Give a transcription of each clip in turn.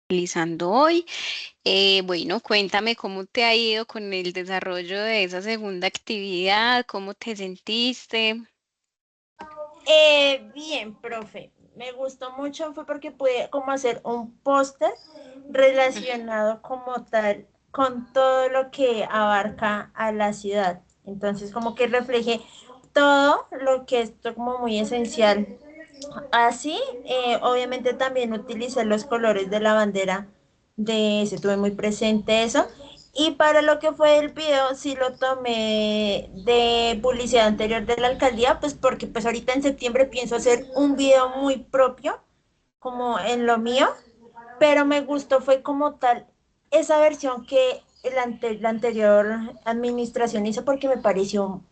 realizando hoy. Bueno, cuéntame cómo te ha ido con el desarrollo de esa segunda actividad, cómo te sentiste. Bien, profe. Me gustó mucho, fue porque pude como hacer un póster relacionado como tal con todo lo que abarca a la ciudad. Entonces, como que refleje todo lo que es como muy esencial. Así, obviamente también utilicé los colores de la bandera se tuve muy presente eso. Y para lo que fue el video, sí lo tomé de publicidad anterior de la alcaldía, pues porque pues ahorita en septiembre pienso hacer un video muy propio, como en lo mío, pero me gustó fue como tal esa versión que la anterior administración hizo porque me pareció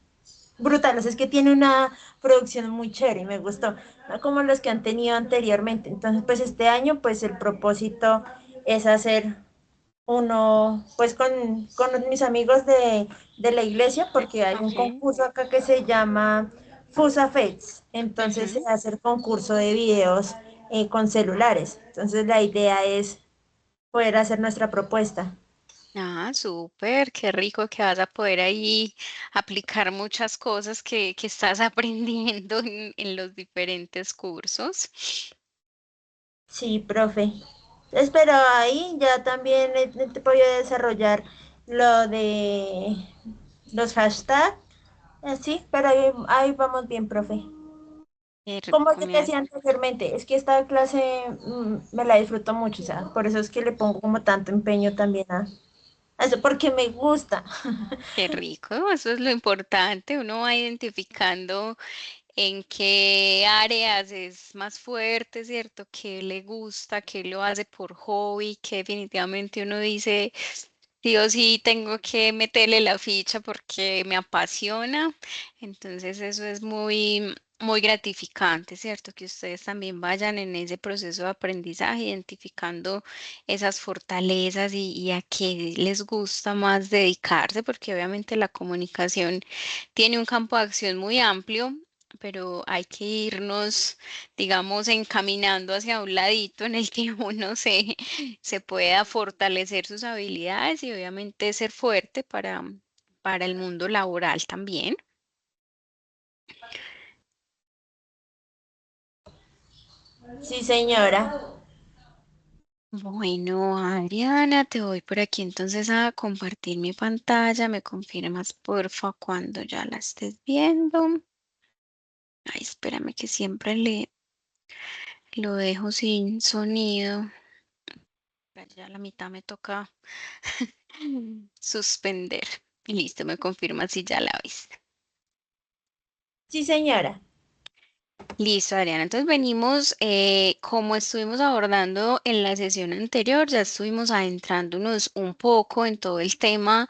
brutal, o sea, es que tiene una producción muy chévere y me gustó, no como los que han tenido anteriormente. Entonces, pues este año, pues el propósito es hacer uno, pues con mis amigos de la iglesia, porque hay un Ok. concurso acá que se llama Fusa Fets, entonces se Ujú. hace el concurso de videos con celulares. Entonces la idea es poder hacer nuestra propuesta. Ah, súper, qué rico que vas a poder ahí aplicar muchas cosas que estás aprendiendo en los diferentes cursos. Sí, profe. Espero ahí ya también te voy a desarrollar lo de los hashtags. Sí, pero ahí vamos bien, profe. Qué Como rico, te me decía anteriormente, es que esta clase me la disfruto mucho, o sea, por eso es que le pongo como tanto empeño también a eso, porque me gusta. Qué rico, eso es lo importante. Uno va identificando en qué áreas es más fuerte, ¿cierto? ¿Qué le gusta? ¿Qué lo hace por hobby? Que definitivamente uno dice, sí o sí, tengo que meterle la ficha porque me apasiona. Entonces eso es muy gratificante, ¿cierto? Que ustedes también vayan en ese proceso de aprendizaje, identificando esas fortalezas y a qué les gusta más dedicarse, porque obviamente la comunicación tiene un campo de acción muy amplio, pero hay que irnos, digamos, encaminando hacia un ladito en el que uno se pueda fortalecer sus habilidades y obviamente ser fuerte para el mundo laboral también. Sí, señora. Bueno, Adriana, te voy por aquí entonces a compartir mi pantalla. Me confirmas, porfa, cuando ya la estés viendo. Ay, espérame que siempre lo dejo sin sonido. Ya a la mitad me toca suspender. Y listo, me confirma si ya la viste. Sí, señora. Listo, Adriana. Entonces venimos, como estuvimos abordando en la sesión anterior, ya estuvimos adentrándonos un poco en todo el tema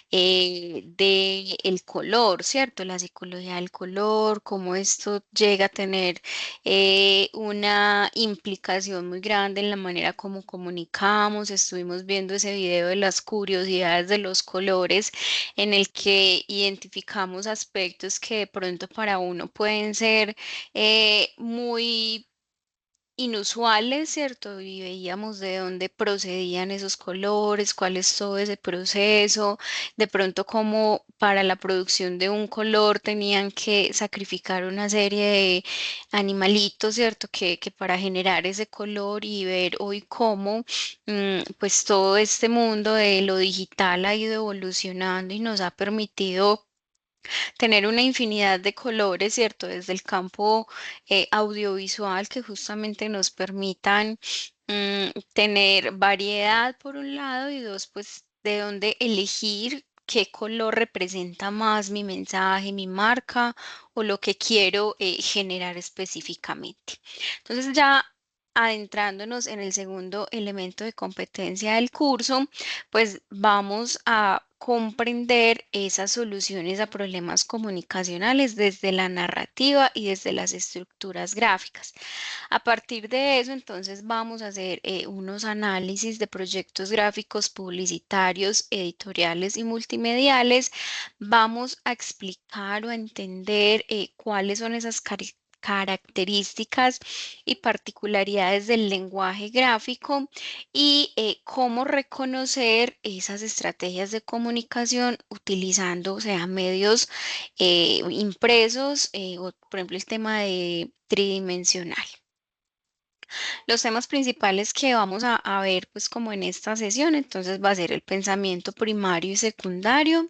de el color, ¿cierto? La psicología del color, cómo esto llega a tener una implicación muy grande en la manera como comunicamos. Estuvimos viendo ese video de las curiosidades de los colores en el que identificamos aspectos que de pronto para uno pueden ser muy inusuales, ¿cierto? Y veíamos de dónde procedían esos colores, cuál es todo ese proceso, de pronto como para la producción de un color tenían que sacrificar una serie de animalitos, ¿cierto? Que para generar ese color y ver hoy cómo pues todo este mundo de lo digital ha ido evolucionando y nos ha permitido tener una infinidad de colores, ¿cierto? Desde el campo audiovisual que justamente nos permitan tener variedad por un lado y dos, pues de dónde elegir qué color representa más mi mensaje, mi marca o lo que quiero generar específicamente. Entonces ya adentrándonos en el segundo elemento de competencia del curso, pues vamos a comprender esas soluciones a problemas comunicacionales desde la narrativa y desde las estructuras gráficas. A partir de eso, entonces vamos a hacer unos análisis de proyectos gráficos publicitarios, editoriales y multimediales. Vamos a explicar o a entender cuáles son esas características características y particularidades del lenguaje gráfico y cómo reconocer esas estrategias de comunicación utilizando, o sea, medios impresos o, por ejemplo, el tema de tridimensional. Los temas principales que vamos a ver, pues como en esta sesión, entonces va a ser el pensamiento primario y secundario,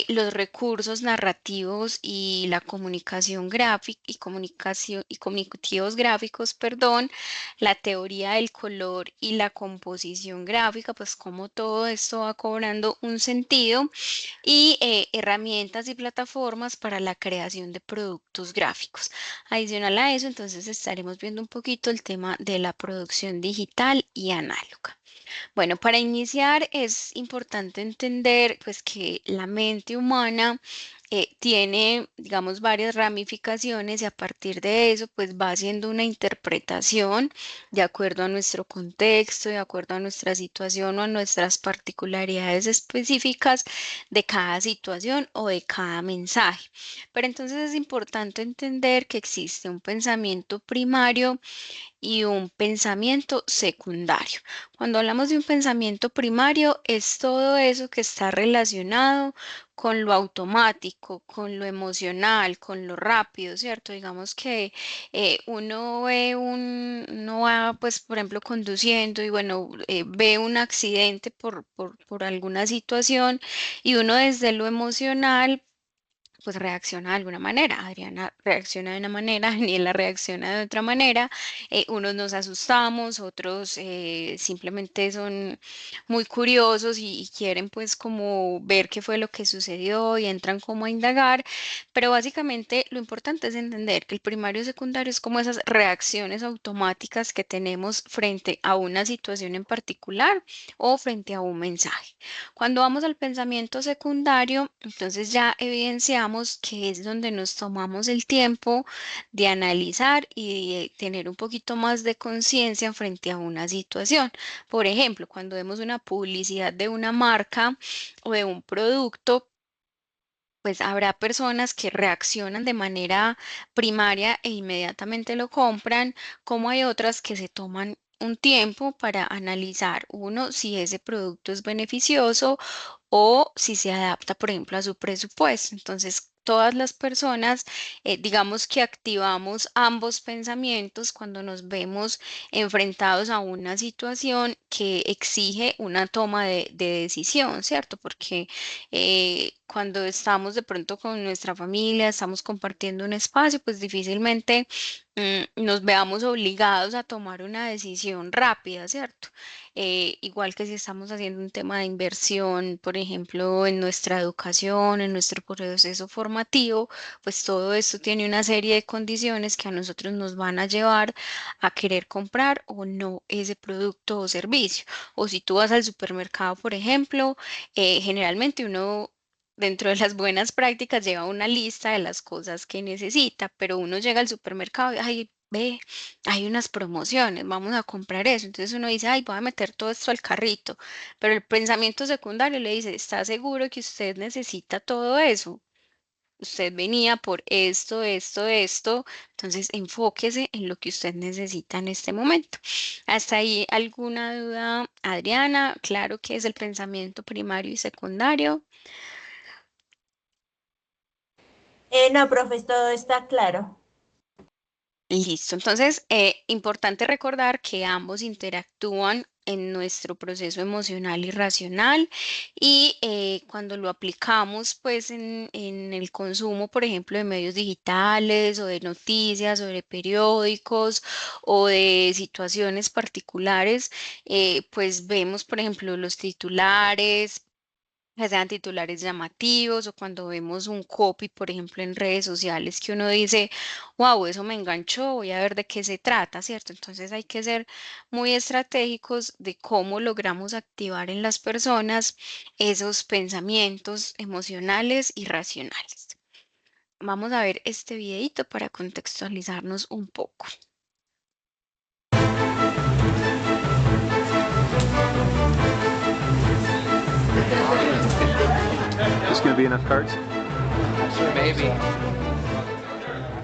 los recursos narrativos y la comunicación gráfica y comunicación y comunicativos gráficos, perdón, la teoría del color y la composición gráfica, pues como todo esto va cobrando un sentido y herramientas y plataformas para la creación de productos gráficos. Adicional a eso, entonces estaremos viendo un poquito el tema de la producción digital y análoga. Bueno, para iniciar es importante entender pues que la mente humana tiene, digamos, varias ramificaciones y a partir de eso pues va haciendo una interpretación de acuerdo a nuestro contexto, de acuerdo a nuestra situación o a nuestras particularidades específicas de cada situación o de cada mensaje. Pero entonces es importante entender que existe un pensamiento primario y un pensamiento secundario. Cuando hablamos de un pensamiento primario, es todo eso que está relacionado con lo automático, con lo emocional, con lo rápido, ¿cierto? Digamos que uno va, pues, por ejemplo, conduciendo y bueno, ve un accidente por alguna situación y uno desde lo emocional pues reacciona de alguna manera. Adriana reacciona de una manera, Daniela reacciona de otra manera. Unos nos asustamos, otros simplemente son muy curiosos y quieren pues como ver qué fue lo que sucedió y entran como a indagar. Pero básicamente lo importante es entender que el primario y secundario es como esas reacciones automáticas que tenemos frente a una situación en particular o frente a un mensaje. Cuando vamos al pensamiento secundario, entonces ya evidenciamos que es donde nos tomamos el tiempo de analizar y de tener un poquito más de conciencia frente a una situación. Por ejemplo, cuando vemos una publicidad de una marca o de un producto, pues habrá personas que reaccionan de manera primaria e inmediatamente lo compran, como hay otras que se toman un tiempo para analizar, uno, si ese producto es beneficioso o si se adapta, por ejemplo, a su presupuesto. Entonces, todas las personas, digamos que activamos ambos pensamientos cuando nos vemos enfrentados a una situación que exige una toma de decisión, ¿cierto? Porque cuando estamos de pronto con nuestra familia, estamos compartiendo un espacio, pues difícilmente nos veamos obligados a tomar una decisión rápida, ¿cierto? Igual que si estamos haciendo un tema de inversión, por ejemplo, en nuestra educación, en nuestro proceso formativo, pues todo esto tiene una serie de condiciones que a nosotros nos van a llevar a querer comprar o no ese producto o servicio. O si tú vas al supermercado, por ejemplo, generalmente uno... Dentro de las buenas prácticas lleva una lista de las cosas que necesita, pero uno llega al supermercado y, ay, ve, hay unas promociones, vamos a comprar eso. Entonces uno dice, ay, voy a meter todo esto al carrito, pero el pensamiento secundario le dice, ¿está seguro que usted necesita todo eso? Usted venía por esto, esto, esto, entonces enfóquese en lo que usted necesita en este momento. ¿Hasta ahí alguna duda, Adriana? Claro que es el pensamiento primario y secundario. No, profe, todo está claro. Listo. Entonces, importante recordar que ambos interactúan en nuestro proceso emocional y racional y cuando lo aplicamos pues en el consumo, por ejemplo, de medios digitales o de noticias o de periódicos o de situaciones particulares, pues vemos, por ejemplo, los titulares, que sean titulares llamativos o cuando vemos un copy, por ejemplo, en redes sociales que uno dice, wow, eso me enganchó, voy a ver de qué se trata, ¿cierto? Entonces hay que ser muy estratégicos de cómo logramos activar en las personas esos pensamientos emocionales y racionales. Vamos a ver este videito para contextualizarnos un poco. This gonna be enough cards? Maybe.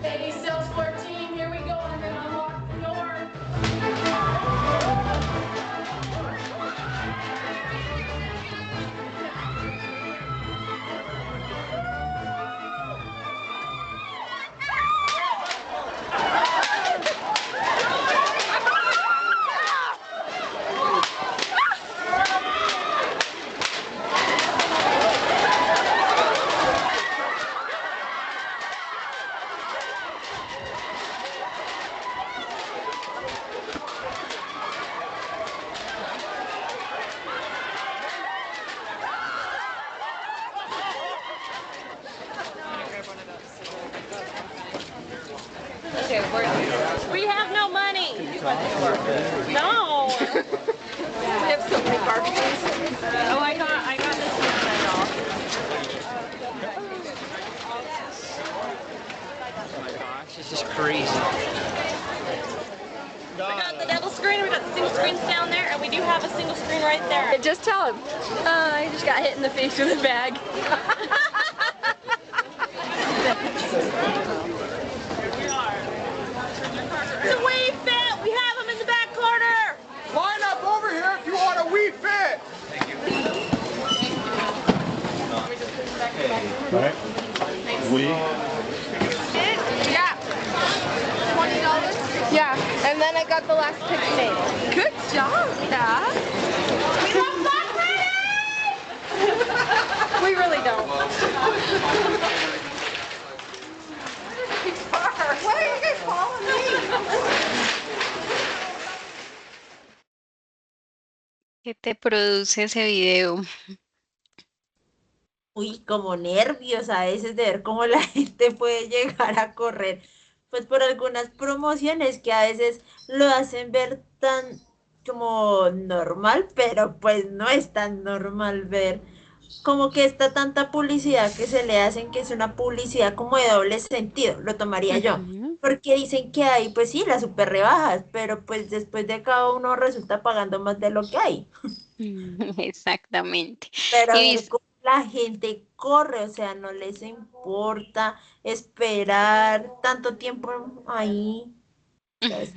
Baby sells 14 We have so many barbecues. Oh, I got this one off. Oh my gosh, this is crazy. We got the double screen, we got the single screens down there, and we do have a single screen right there. Just tell him. I just got hit in the face with a bag. It's a Wii Fit! We have them in the back corner! Line up over here if you want a Wii Fit. Right? We. Yeah. $20? Yeah. And then I got the last Pixie. Good job, Kat. We love Black Friday! We really don't. Why are you guys following me? ¿Qué te produce ese video? Uy, como nervios a veces de ver cómo la gente puede llegar a correr, pues por algunas promociones que a veces lo hacen ver tan como normal, pero pues no es tan normal ver como que está tanta publicidad que se le hacen que es una publicidad como de doble sentido, lo tomaría yo. Ujú. Porque dicen que hay, pues sí, las super rebajas, pero pues después de cada uno resulta pagando más de lo que hay. Exactamente. Pero a Y ver cómo la gente corre, o sea, no les importa esperar tanto tiempo ahí. O sea, es-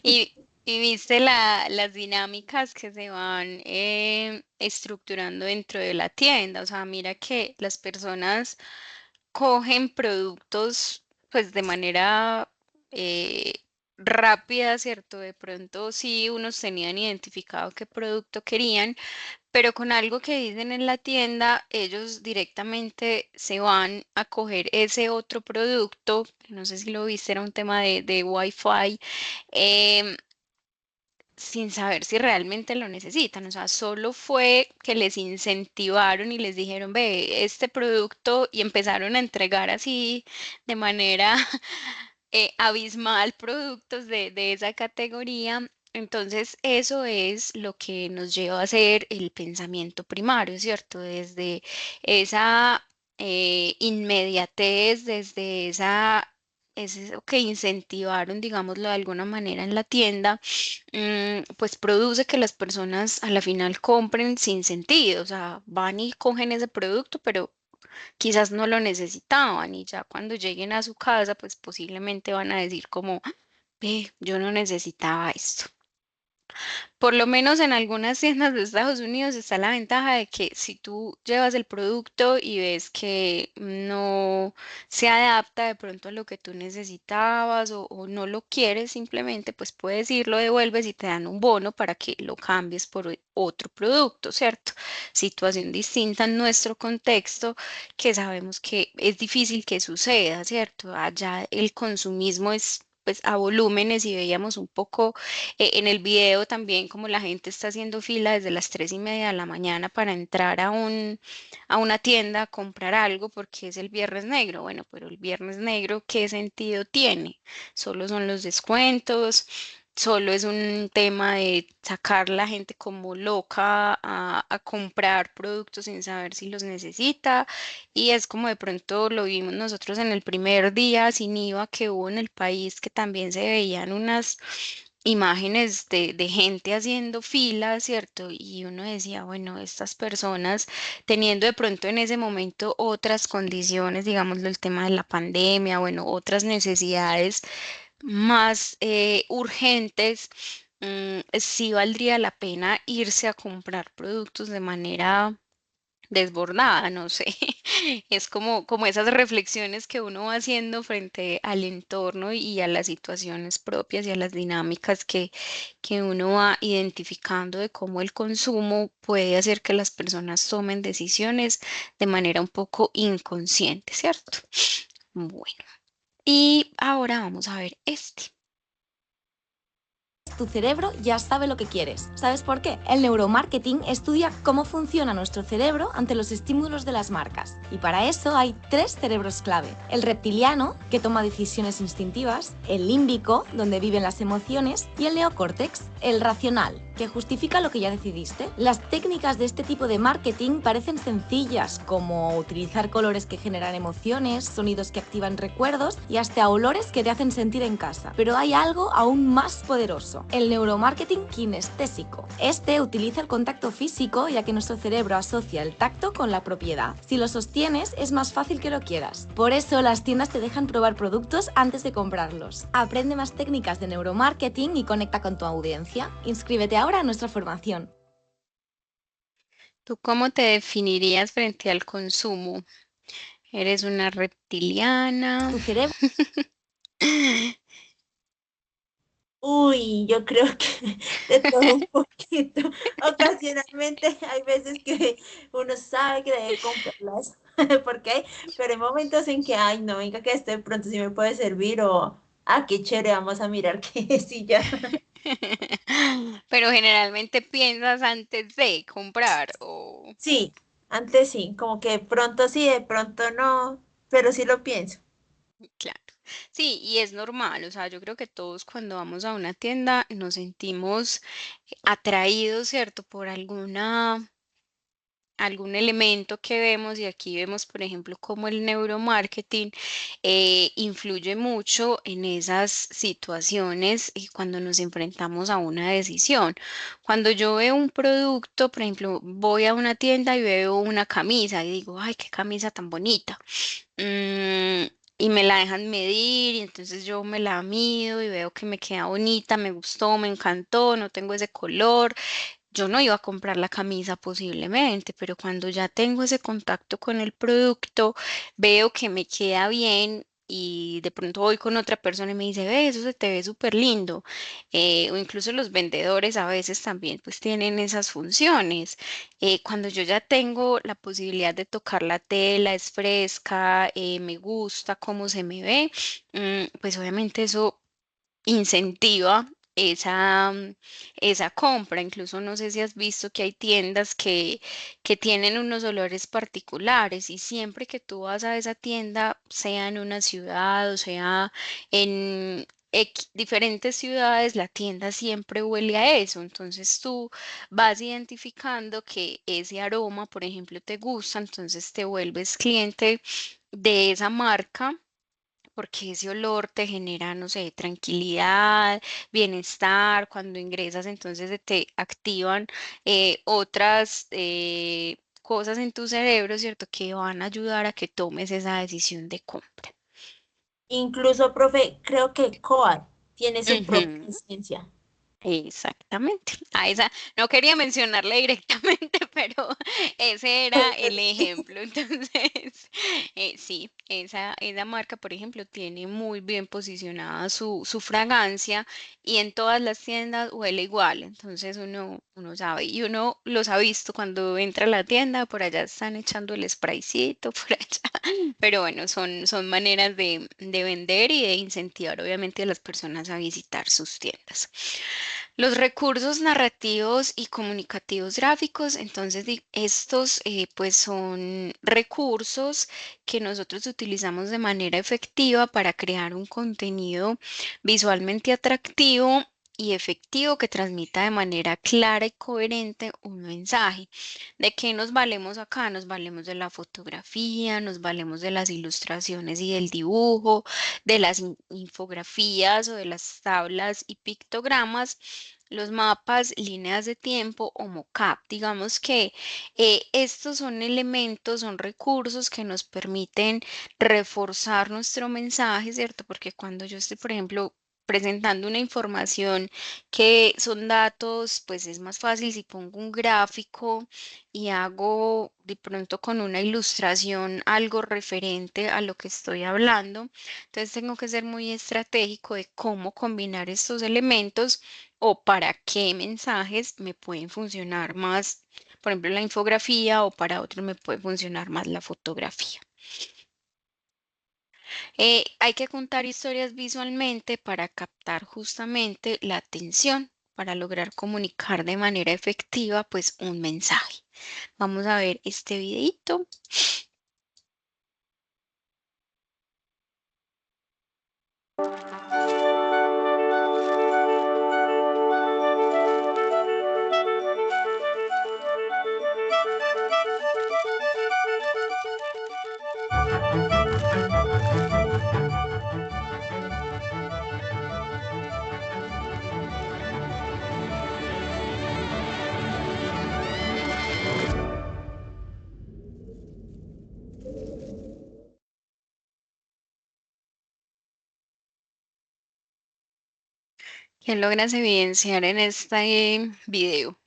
Y, y viste las dinámicas que se van estructurando dentro de la tienda. O sea, mira que las personas cogen productos pues de manera eh, rápida, ¿cierto? De pronto sí unos tenían identificado qué producto querían, pero con algo que dicen en la tienda, ellos directamente se van a coger ese otro producto, que no sé si lo viste, era un tema de Wi-Fi, em, sin saber si realmente lo necesitan. O sea, solo fue que les incentivaron y les dijeron, ve, este producto y empezaron a entregar así de manera abismal productos de esa categoría. Entonces, eso es lo que nos lleva a hacer el pensamiento primario, ¿cierto? Desde esa inmediatez, desde esa... Es eso que incentivaron, digámoslo de alguna manera, en la tienda, pues produce que las personas a la final compren sin sentido, o sea, van y cogen ese producto, pero quizás no lo necesitaban y ya cuando lleguen a su casa, pues posiblemente van a decir como, ve, yo no necesitaba esto. Por lo menos en algunas tiendas de Estados Unidos está la ventaja de que si tú llevas el producto y ves que no se adapta de pronto a lo que tú necesitabas o no lo quieres simplemente, pues puedes ir, lo devuelves y te dan un bono para que lo cambies por otro producto, ¿cierto? Situación distinta en nuestro contexto que sabemos que es difícil que suceda, ¿cierto? Allá el consumismo es pues a volúmenes y veíamos un poco en el video también como la gente está haciendo fila desde las 3:30 de la mañana para entrar a una tienda a comprar algo porque es el Viernes Negro. Bueno, pero el Viernes Negro, ¿qué sentido tiene? Solo son los descuentos. Solo es un tema de sacar la gente como loca a comprar productos sin saber si los necesita. Y es como de pronto lo vimos nosotros en el primer día sin IVA que hubo en el país, que también se veían unas imágenes de gente haciendo fila, ¿cierto? Y uno decía, bueno, estas personas teniendo de pronto en ese momento otras condiciones, digámoslo, el tema de la pandemia, bueno, otras necesidades más urgentes, sí valdría la pena irse a comprar productos de manera desbordada, no sé. Es como esas reflexiones que uno va haciendo frente al entorno y a las situaciones propias y a las dinámicas que uno va identificando de cómo el consumo puede hacer que las personas tomen decisiones de manera un poco inconsciente, ¿cierto? Bueno, y ahora vamos a ver este. Tu cerebro ya sabe lo que quieres. ¿Sabes por qué? El neuromarketing estudia cómo funciona nuestro cerebro ante los estímulos de las marcas. Y para eso hay 3 cerebros clave. El reptiliano, que toma decisiones instintivas, el límbico, donde viven las emociones, y el neocórtex, el racional, que justifica lo que ya decidiste. Las técnicas de este tipo de marketing parecen sencillas, como utilizar colores que generan emociones, sonidos que activan recuerdos y hasta olores que te hacen sentir en casa. Pero hay algo aún más poderoso, el neuromarketing kinestésico. Este utiliza el contacto físico, ya que nuestro cerebro asocia el tacto con la propiedad. Si lo sostienes, es más fácil que lo quieras. Por eso las tiendas te dejan probar productos antes de comprarlos. Aprende más técnicas de neuromarketing y conecta con tu audiencia. Inscríbete ahora a nuestra formación. ¿Tú cómo te definirías frente al consumo? ¿Eres una reptiliana? Tu cerebro Uy, yo creo que de todo un poquito. Ocasionalmente hay veces que uno sabe que debe comprarlas, porque hay, pero hay momentos en que, ay, no, venga, que esto de pronto sí me puede servir o, qué chévere, vamos a mirar qué es y ya. Pero generalmente piensas antes de comprar o Sí, antes sí, como que de pronto sí, de pronto no, pero sí lo pienso. claro. Sí, y es normal, o sea, yo creo que todos cuando vamos a una tienda nos sentimos atraídos, ¿cierto? Por algún elemento que vemos y aquí vemos, por ejemplo, cómo el neuromarketing influye mucho en esas situaciones cuando nos enfrentamos a una decisión. Cuando yo veo un producto, por ejemplo, voy a una tienda y veo una camisa y digo, ay, qué camisa tan bonita. Mm, y me la dejan medir y entonces yo me la mido y veo que me queda bonita, me gustó, me encantó, no tengo ese color. Yo no iba a comprar la camisa posiblemente, pero cuando ya tengo ese contacto con el producto, veo que me queda bien y de pronto voy con otra persona y me dice, ve, eso se te ve súper lindo. O incluso los vendedores a veces también pues tienen esas funciones. Cuando yo ya tengo la posibilidad de tocar la tela, es fresca, me gusta cómo se me ve, pues obviamente eso incentiva esa compra. Incluso no sé si has visto que hay tiendas que tienen unos olores particulares y siempre que tú vas a esa tienda, sea en una ciudad o sea en diferentes ciudades, la tienda siempre huele a eso. Entonces tú vas identificando que ese aroma, por ejemplo, te gusta, entonces te vuelves cliente de esa marca porque ese olor te genera, no sé, tranquilidad, bienestar. Cuando ingresas, entonces se te activan otras cosas en tu cerebro, ¿cierto? Que van a ayudar a que tomes esa decisión de compra. Incluso, profe, creo que Coat tiene su propia Ujú. esencia. Exactamente. A esa no quería mencionarle directamente, pero ese era el ejemplo. Entonces, sí, esa marca, por ejemplo, tiene muy bien posicionada su fragancia y en todas las tiendas huele igual. Entonces uno sabe y uno los ha visto cuando entra a la tienda, por allá están echando el spraycito, por allá. Pero bueno, son maneras de vender y de incentivar obviamente a las personas a visitar sus tiendas. Los recursos narrativos y comunicativos gráficos, entonces estos pues son recursos que nosotros utilizamos de manera efectiva para crear un contenido visualmente atractivo y efectivo que transmita de manera clara y coherente un mensaje. ¿De qué nos valemos acá? Nos valemos de la fotografía, nos valemos de las ilustraciones y del dibujo, de las infografías o de las tablas y pictogramas, los mapas, líneas de tiempo o mockup. Digamos que estos son elementos, son recursos que nos permiten reforzar nuestro mensaje, ¿cierto? Porque cuando yo estoy, por ejemplo, presentando una información que son datos, pues es más fácil si pongo un gráfico y hago de pronto con una ilustración algo referente a lo que estoy hablando. Entonces tengo que ser muy estratégico de cómo combinar estos elementos o para qué mensajes me pueden funcionar más, por ejemplo, la infografía o para otros me puede funcionar más la fotografía. Hay que contar historias visualmente para captar justamente la atención, para lograr comunicar de manera efectiva pues un mensaje. Vamos a ver este videito. ¿Qué logras evidenciar en este video?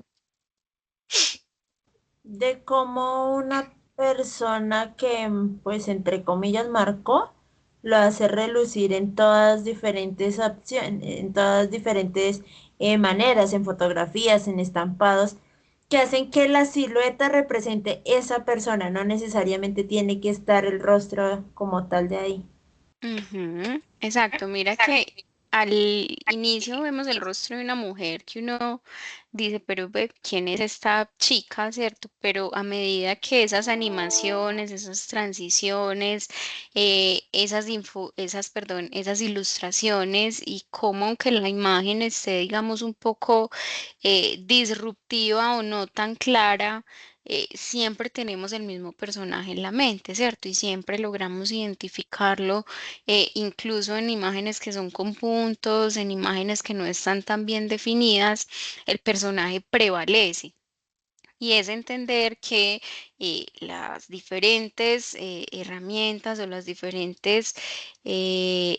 De cómo una persona que, pues, entre comillas, marcó, lo hace relucir en todas diferentes opciones, en todas diferentes maneras, en fotografías, en estampados, que hacen que la silueta represente esa persona, no necesariamente tiene que estar el rostro como tal de ahí. Ujú, exacto, mira que al inicio vemos el rostro de una mujer que uno dice, pero ve, ¿quién es esta chica, cierto? Pero a medida que esas animaciones, esas transiciones, esas ilustraciones y cómo aunque la imagen esté, digamos, un poco disruptiva o no tan clara, siempre tenemos el mismo personaje en la mente, ¿cierto? Y siempre logramos identificarlo incluso en imágenes que son con puntos, en imágenes que no están tan bien definidas, el personaje prevalece. Y es entender que las diferentes herramientas o los diferentes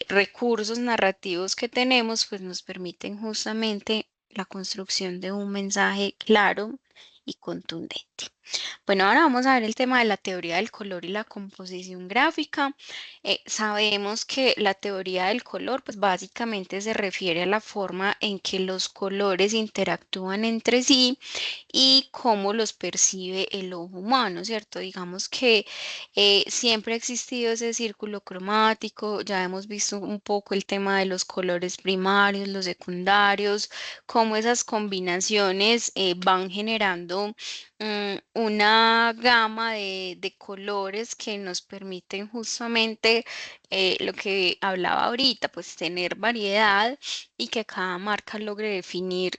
recursos narrativos que tenemos, pues nos permiten justamente la construcción de un mensaje claro y contundente. Bueno, ahora vamos a ver el tema de la teoría del color y la composición gráfica. Sabemos que la teoría del color, pues básicamente se refiere a la forma en que los colores interactúan entre sí y cómo los percibe el ojo humano, ¿cierto? Digamos que siempre ha existido ese círculo cromático, ya hemos visto un poco el tema de los colores primarios, los secundarios, cómo esas combinaciones van generando una gama de colores que nos permiten justamente lo que hablaba ahorita, pues tener variedad y que cada marca logre definir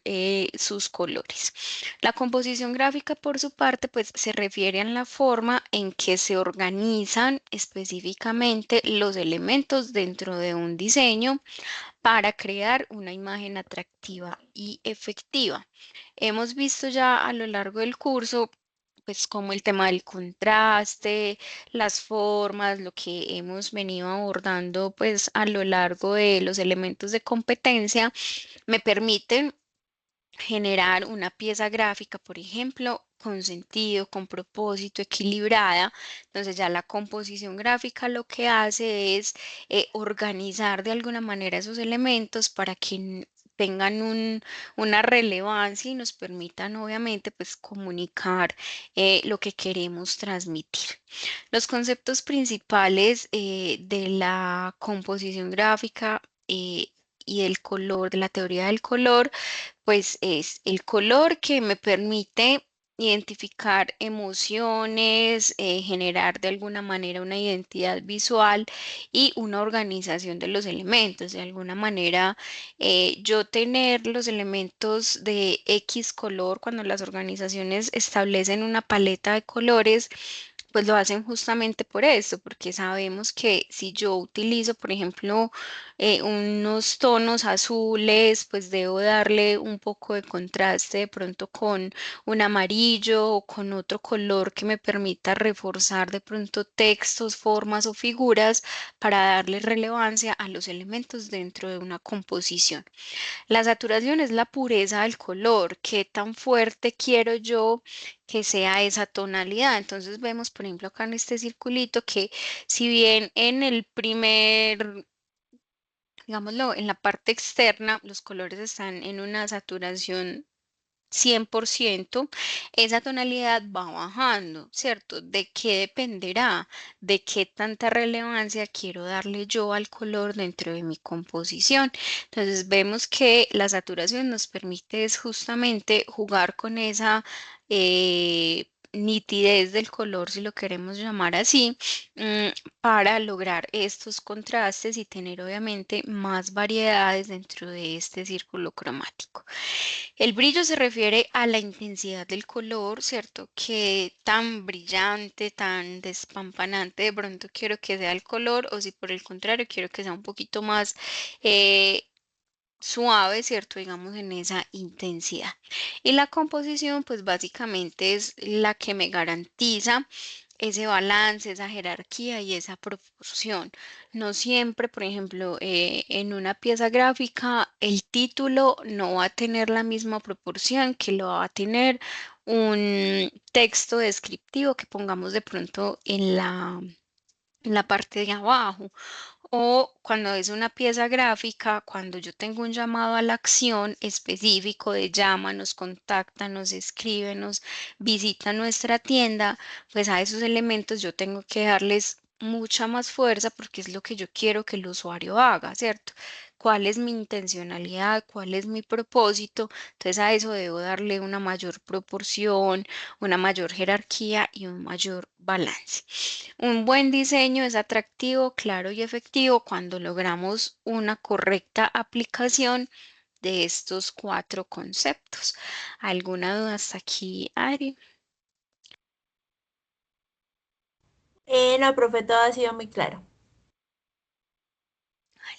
sus colores. La composición gráfica, por su parte, pues se refiere a la forma en que se organizan específicamente los elementos dentro de un diseño para crear una imagen atractiva y efectiva. Hemos visto ya a lo largo del curso, pues como el tema del contraste, las formas, lo que hemos venido abordando pues a lo largo de los elementos de competencia, me permiten generar una pieza gráfica, por ejemplo, con sentido, con propósito, equilibrada. Entonces ya la composición gráfica lo que hace es organizar de alguna manera esos elementos para que tengan una relevancia y nos permitan obviamente pues comunicar lo que queremos transmitir. Los conceptos principales de la composición gráfica y del color, de la teoría del color, pues es el color que me permite identificar emociones, generar de alguna manera una identidad visual y una organización de los elementos. De alguna manera, yo tener los elementos de X color cuando las organizaciones establecen una paleta de colores, pues lo hacen justamente por eso, porque sabemos que si yo utilizo, por ejemplo, unos tonos azules, pues debo darle un poco de contraste de pronto con un amarillo o con otro color que me permita reforzar de pronto textos, formas o figuras para darle relevancia a los elementos dentro de una composición. La saturación es la pureza del color, qué tan fuerte quiero yo que sea esa tonalidad. Entonces vemos, por ejemplo, acá en este circulito que si bien en el primer, digámoslo, en la parte externa los colores están en una saturación 100%, esa tonalidad va bajando, ¿cierto? ¿De qué dependerá? ¿De qué tanta relevancia quiero darle yo al color dentro de mi composición? Entonces vemos que la saturación nos permite es justamente jugar con esa nitidez del color, si lo queremos llamar así, mm, para lograr estos contrastes y tener obviamente más variedades dentro de este círculo cromático. El brillo se refiere a la intensidad del color, ¿cierto? Que tan brillante, tan despampanante de pronto quiero que sea el color o si por el contrario quiero que sea un poquito más eh, suave, ¿cierto? Digamos en esa intensidad. Y la composición, pues básicamente es la que me garantiza ese balance, esa jerarquía y esa proporción. No siempre, por ejemplo, en una pieza gráfica, el título no va a tener la misma proporción que lo va a tener un texto descriptivo que pongamos de pronto en la parte de abajo. O cuando es una pieza gráfica, cuando yo tengo un llamado a la acción específico de llámanos, contáctanos, escríbenos, visita nuestra tienda, pues a esos elementos yo tengo que darles mucha más fuerza porque es lo que yo quiero que el usuario haga, ¿cierto? ¿Cuál es mi intencionalidad? ¿Cuál es mi propósito? Entonces a eso debo darle una mayor proporción, una mayor jerarquía y un mayor balance. Un buen diseño es atractivo, claro y efectivo cuando logramos una correcta aplicación de estos cuatro conceptos. ¿Alguna duda hasta aquí, Ari? No, profe, todo ha sido muy claro.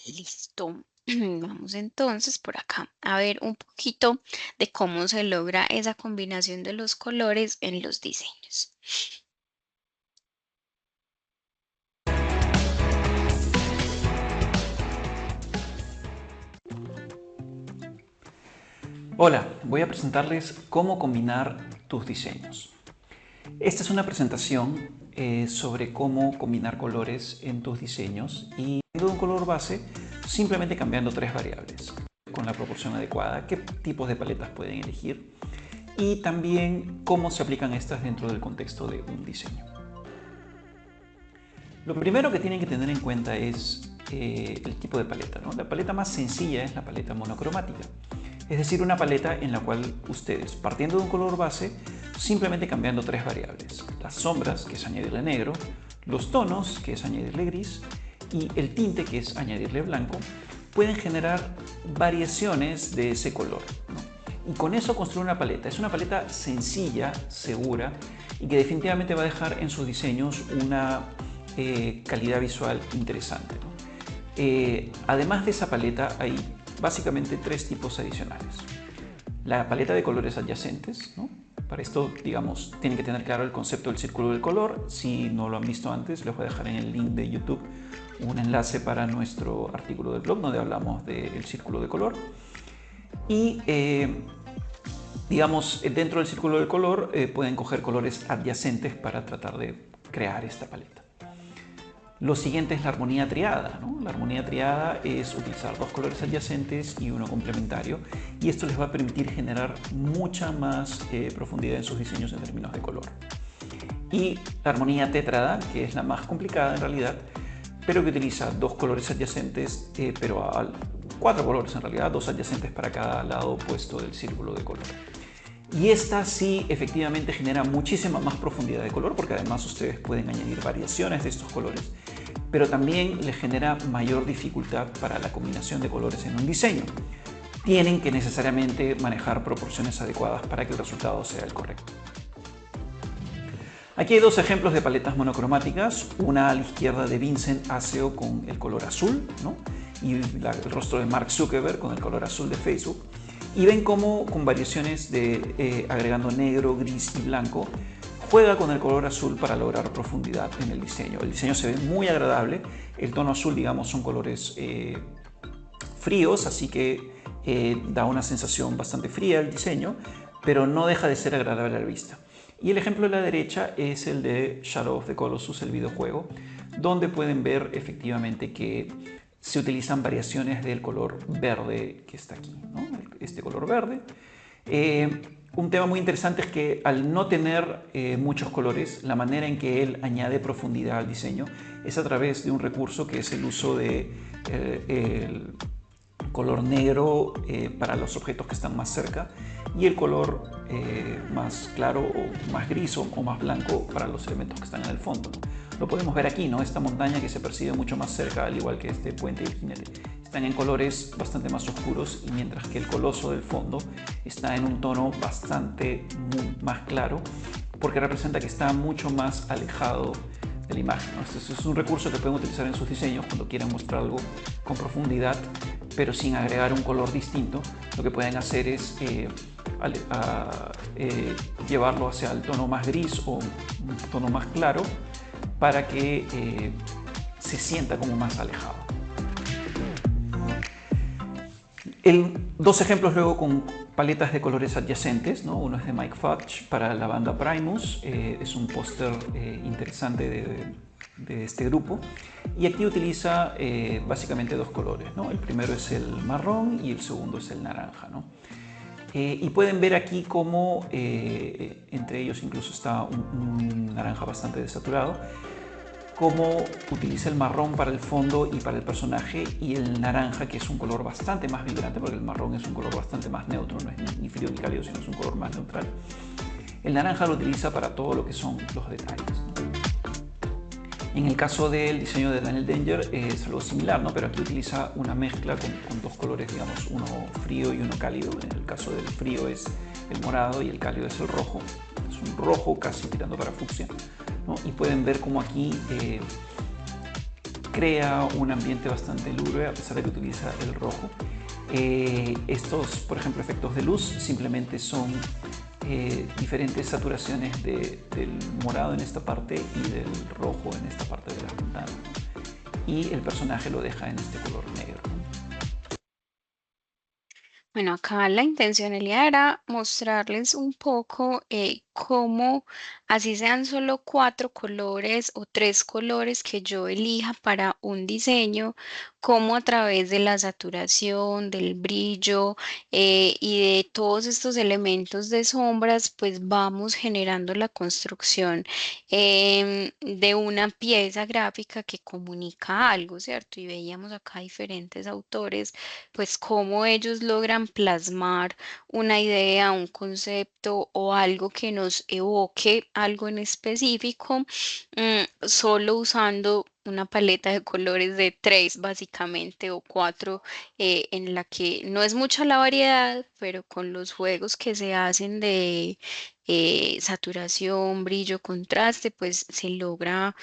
Listo. Vamos entonces por acá a ver un poquito de cómo se logra esa combinación de los colores en los diseños. Hola, voy a presentarles cómo combinar tus diseños. Esta es una presentación sobre cómo combinar colores en tus diseños y de un color base simplemente cambiando tres variables con la proporción adecuada, qué tipos de paletas pueden elegir y también cómo se aplican estas dentro del contexto de un diseño. Lo primero que tienen que tener en cuenta es el tipo de paleta, ¿no? La paleta más sencilla es la paleta monocromática. Es decir, una paleta en la cual ustedes, partiendo de un color base, simplemente cambiando tres variables. Las sombras, que es añadirle negro, los tonos, que es añadirle gris, y el tinte, que es añadirle blanco, pueden generar variaciones de ese color, ¿no? Y con eso construir una paleta. Es una paleta sencilla, segura, y que definitivamente va a dejar en sus diseños una calidad visual interesante, ¿no? Además de esa paleta hay básicamente tres tipos adicionales. La paleta de colores adyacentes, ¿no? Para esto, digamos, tienen que tener claro el concepto del círculo del color. Si no lo han visto antes, les voy a dejar en el link de YouTube un enlace para nuestro artículo del blog donde hablamos del círculo de color. Y digamos, dentro del círculo del color pueden coger colores adyacentes para tratar de crear esta paleta. Lo siguiente es la armonía triada, ¿no? La armonía triada es utilizar dos colores adyacentes y uno complementario, y esto les va a permitir generar mucha más profundidad en sus diseños en términos de color. Y la armonía tétrada, que es la más complicada en realidad, pero que utiliza dos colores adyacentes, pero cuatro colores en realidad, dos adyacentes para cada lado opuesto del círculo de color. Y esta sí efectivamente genera muchísima más profundidad de color porque además ustedes pueden añadir variaciones de estos colores, pero también les genera mayor dificultad para la combinación de colores en un diseño. Tienen que necesariamente manejar proporciones adecuadas para que el resultado sea el correcto. Aquí hay dos ejemplos de paletas monocromáticas, una a la izquierda de Vincent Aseo con el color azul, ¿no? Y el rostro de Mark Zuckerberg con el color azul de Facebook. Y ven cómo con variaciones de agregando negro, gris y blanco juega con el color azul para lograr profundidad en el diseño. El diseño se ve muy agradable. El tono azul, digamos, son colores fríos, así que da una sensación bastante fría el diseño, pero no deja de ser agradable a la vista. Y el ejemplo de la derecha es el de Shadow of the Colossus, el videojuego, donde pueden ver efectivamente que se utilizan variaciones del color verde que está aquí, ¿no? Este color verde. Un tema muy interesante es que al no tener muchos colores, la manera en que él añade profundidad al diseño es a través de un recurso que es el uso de el color negro para los objetos que están más cerca y el color más claro o más gris o más blanco para los elementos que están en el fondo, ¿no? Lo podemos ver aquí, ¿no? Esta montaña que se percibe mucho más cerca, al igual que este puente y el jinete, están en colores bastante más oscuros, y mientras que el coloso del fondo está en un tono bastante más claro, porque representa que está mucho más alejado de la imagen, ¿no? Este es un recurso que pueden utilizar en sus diseños cuando quieran mostrar algo con profundidad, pero sin agregar un color distinto. Lo que pueden hacer es llevarlo hacia el tono más gris o un tono más claro para que se sienta como más alejado. Dos ejemplos luego con paletas de colores adyacentes, ¿no? Uno es de Mike Fudge para la banda Primus, es un póster interesante de este grupo, y aquí utiliza básicamente dos colores, ¿no? El primero es el marrón y el segundo es el naranja, ¿no? Y pueden ver aquí cómo entre ellos incluso está un naranja bastante desaturado, cómo utiliza el marrón para el fondo y para el personaje, y el naranja, que es un color bastante más vibrante, porque el marrón es un color bastante más neutro, no es ni frío ni cálido, sino es un color más neutral. El naranja lo utiliza para todo lo que son los detalles, ¿no? En el caso del diseño de Daniel Danger es algo similar, ¿no? Pero aquí utiliza una mezcla con dos colores, digamos, uno frío y uno cálido. En el caso del frío es el morado y el cálido es el rojo. Es un rojo casi tirando para fucsia, ¿no? Y pueden ver cómo aquí crea un ambiente bastante lúgubre a pesar de que utiliza el rojo. Estos, por ejemplo, efectos de luz simplemente son diferentes saturaciones del morado en esta parte y del rojo en esta parte de la ventana, ¿no? Y el personaje lo deja en este color negro, ¿no? Bueno, acá la intencionalidad era mostrarles un poco cómo, así sean solo 4 colores o 3 colores que yo elija para un diseño, cómo a través de la saturación, del brillo y de todos estos elementos de sombras, pues vamos generando la construcción de una pieza gráfica que comunica algo, ¿cierto? Y veíamos acá diferentes autores, pues cómo ellos logran plasmar una idea, un concepto o algo que nos evoque algo en específico, solo usando una paleta de colores de 3 básicamente o 4, en la que no es mucha la variedad, pero con los juegos que se hacen de saturación, brillo, contraste, pues se logra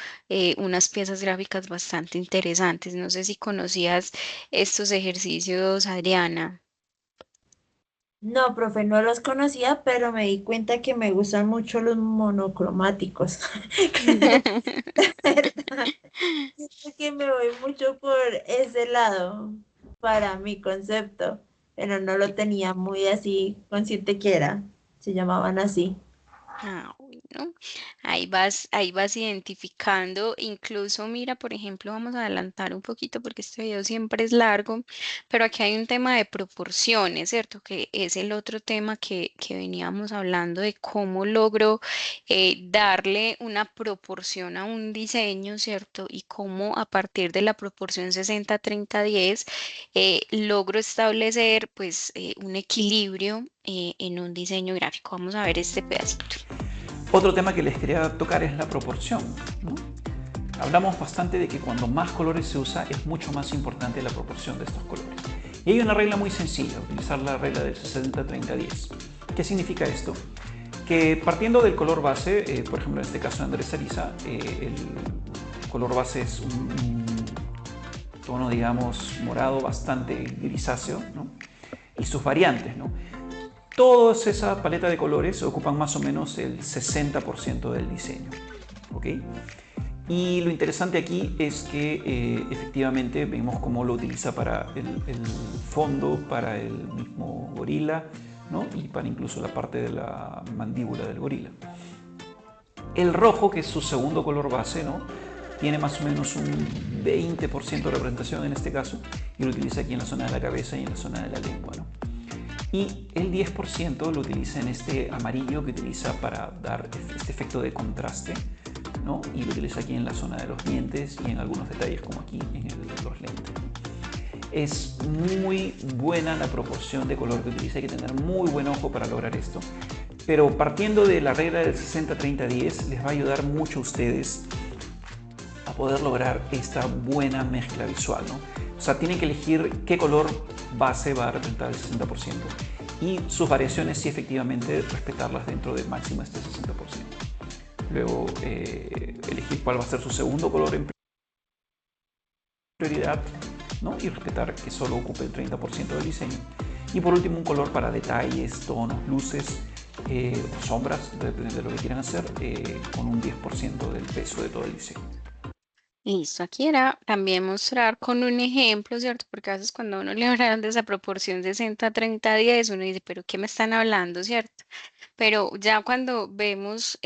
unas piezas gráficas bastante interesantes. No sé si conocías estos ejercicios, Adriana. No, profe, no los conocía, pero me di cuenta que me gustan mucho los monocromáticos. ¿Verdad? Siento que me voy mucho por ese lado para mi concepto, pero no lo tenía muy así consciente que era. Se llamaban así. Ah, bueno, ahí vas identificando, incluso mira, por ejemplo, vamos a adelantar un poquito porque este video siempre es largo, pero aquí hay un tema de proporciones, ¿cierto? Que es el otro tema que veníamos hablando de cómo logro darle una proporción a un diseño, ¿cierto? Y cómo a partir de la proporción 60-30-10 logro establecer pues un equilibrio en un diseño gráfico. Vamos a ver este pedacito. Otro tema que les quería tocar es la proporción, ¿no? Hablamos bastante de que cuando más colores se usa es mucho más importante la proporción de estos colores. Y hay una regla muy sencilla, utilizar la regla del 60-30-10. ¿Qué significa esto? Que partiendo del color base, por ejemplo en este caso de Andrés Ariza, el color base es un tono, digamos, morado bastante grisáceo, ¿no? Y sus variantes, ¿no? Toda esa paleta de colores ocupan más o menos el 60% del diseño, ¿ok? Y lo interesante aquí es que efectivamente vemos cómo lo utiliza para el fondo, para el mismo gorila, ¿no? Y para incluso la parte de la mandíbula del gorila. El rojo, que es su segundo color base, ¿no? Tiene más o menos un 20% de representación en este caso, y lo utiliza aquí en la zona de la cabeza y en la zona de la lengua, ¿no? Y el 10% lo utiliza en este amarillo que utiliza para dar este efecto de contraste, ¿no? Y lo utiliza aquí en la zona de los dientes y en algunos detalles como aquí en los lentes. Es muy buena la proporción de color que utiliza, hay que tener muy buen ojo para lograr esto. Pero partiendo de la regla del 60-30-10 les va a ayudar mucho a ustedes a poder lograr esta buena mezcla visual, ¿no? O sea, tienen que elegir qué color base va a representar el 60% y sus variaciones sí efectivamente respetarlas dentro del máximo este 60%. Luego elegir cuál va a ser su segundo color en prioridad, ¿no? Y respetar que solo ocupe el 30% del diseño. Y por último un color para detalles, tonos, luces o sombras, depende de lo que quieran hacer, con un 10% del peso de todo el diseño. Listo, aquí era también mostrar con un ejemplo, ¿cierto? Porque a veces cuando a uno le hablan de esa proporción 60-30-10, uno dice, pero ¿qué me están hablando, cierto? Pero ya cuando vemos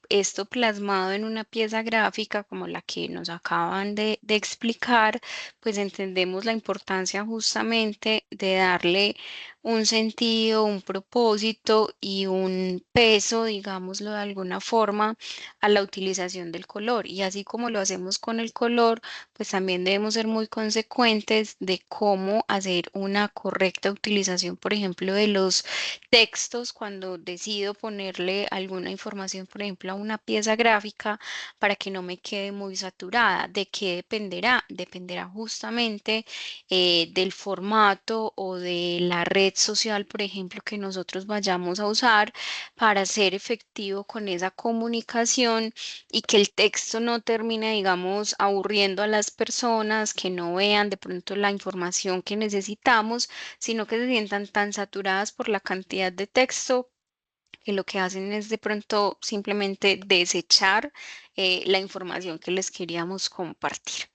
esto plasmado en una pieza gráfica como la que nos acaban de explicar, pues entendemos la importancia justamente de darle un sentido, un propósito y un peso, digámoslo de alguna forma, a la utilización del color. Y así como lo hacemos con el color, pues también debemos ser muy consecuentes de cómo hacer una correcta utilización, por ejemplo, de los textos cuando decido ponerle alguna información, por ejemplo, a una pieza gráfica para que no me quede muy saturada. ¿De qué dependerá? Dependerá justamente del formato o de la red social, por ejemplo, que nosotros vayamos a usar para ser efectivo con esa comunicación y que el texto no termine, digamos, aburriendo a las personas, que no vean de pronto la información que necesitamos, sino que se sientan tan saturadas por la cantidad de texto que lo que hacen es de pronto simplemente desechar la información que les queríamos compartir.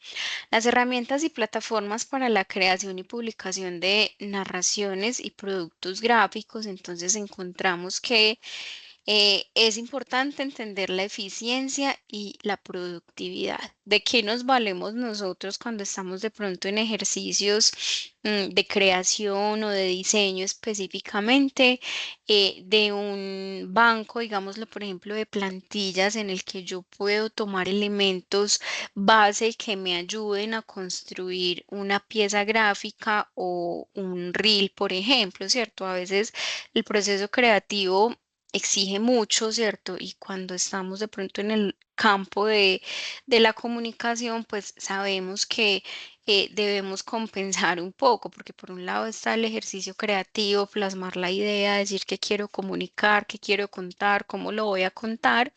Las herramientas y plataformas para la creación y publicación de narraciones y productos gráficos, entonces encontramos que es importante entender la eficiencia y la productividad. ¿De qué nos valemos nosotros cuando estamos de pronto en ejercicios de creación o de diseño específicamente? De un banco, digámoslo, por ejemplo, de plantillas en el que yo puedo tomar elementos base que me ayuden a construir una pieza gráfica o un reel, por ejemplo, ¿cierto? A veces el proceso creativo exige mucho, ¿cierto? Y cuando estamos de pronto en el campo de la comunicación, pues sabemos que debemos compensar un poco, porque por un lado está el ejercicio creativo, plasmar la idea, decir qué quiero comunicar, qué quiero contar, cómo lo voy a contar,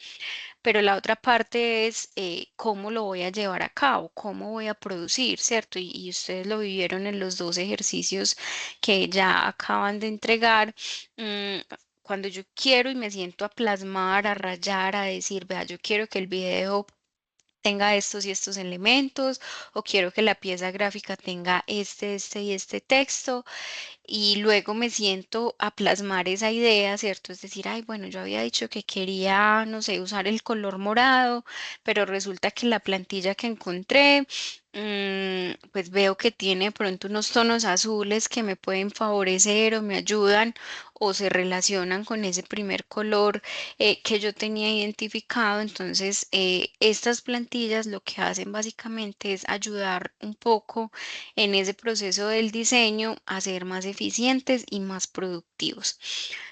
pero la otra parte es cómo lo voy a llevar a cabo, cómo voy a producir, ¿cierto? Y ustedes lo vivieron en los dos ejercicios que ya acaban de entregar. mm, Cuando yo quiero y me siento a plasmar, a rayar, a decir, vea, yo quiero que el video tenga estos y estos elementos, o quiero que la pieza gráfica tenga este y este texto, y luego me siento a plasmar esa idea, ¿cierto? Es decir, ay, bueno, yo había dicho que quería, no sé, usar el color morado, pero resulta que la plantilla que encontré, pues veo que tiene de pronto unos tonos azules que me pueden favorecer o me ayudan o se relacionan con ese primer color que yo tenía identificado. Entonces, estas plantillas lo que hacen básicamente es ayudar un poco en ese proceso del diseño a ser más eficientes y más productivos.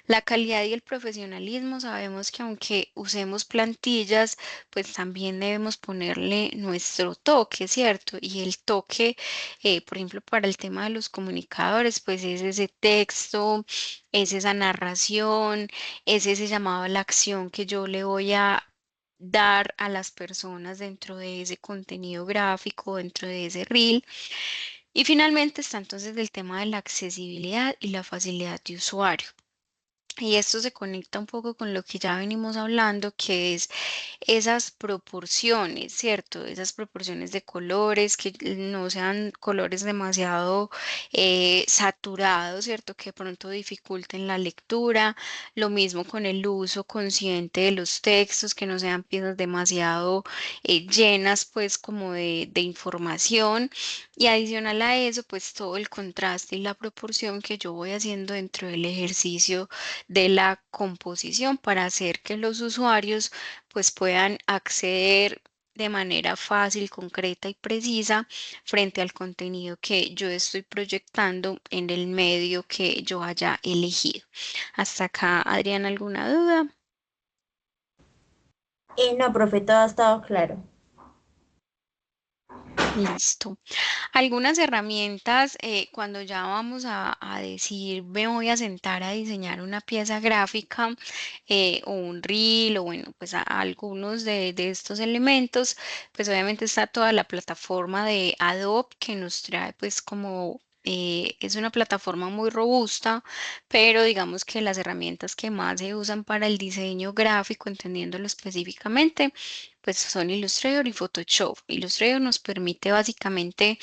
La calidad y el profesionalismo, sabemos que aunque usemos plantillas, pues también debemos ponerle nuestro toque, ¿cierto? Y el toque, por ejemplo, para el tema de los comunicadores, pues es ese texto, es esa narración, es ese llamado a la acción que yo le voy a dar a las personas dentro de ese contenido gráfico, dentro de ese reel. Y finalmente está entonces el tema de la accesibilidad y la facilidad de usuario. Y esto se conecta un poco con lo que ya venimos hablando, que es esas proporciones, ¿cierto? Esas proporciones de colores, que no sean colores demasiado saturados, ¿cierto? Que de pronto dificulten la lectura. Lo mismo con el uso consciente de los textos, que no sean piezas demasiado llenas, pues, como de información. Y adicional a eso, pues todo el contraste y la proporción que yo voy haciendo dentro del ejercicio de la composición para hacer que los usuarios pues puedan acceder de manera fácil, concreta y precisa frente al contenido que yo estoy proyectando en el medio que yo haya elegido. Hasta acá, Adrián, ¿alguna duda? No, profe, todo ha estado claro. Listo. Algunas herramientas, cuando ya vamos a decir, me voy a sentar a diseñar una pieza gráfica o un reel o bueno, pues algunos de estos elementos, pues obviamente está toda la plataforma de Adobe que nos trae pues como... es una plataforma muy robusta, pero digamos que las herramientas que más se usan para el diseño gráfico, entendiéndolo específicamente, pues son Illustrator y Photoshop. Illustrator nos permite básicamente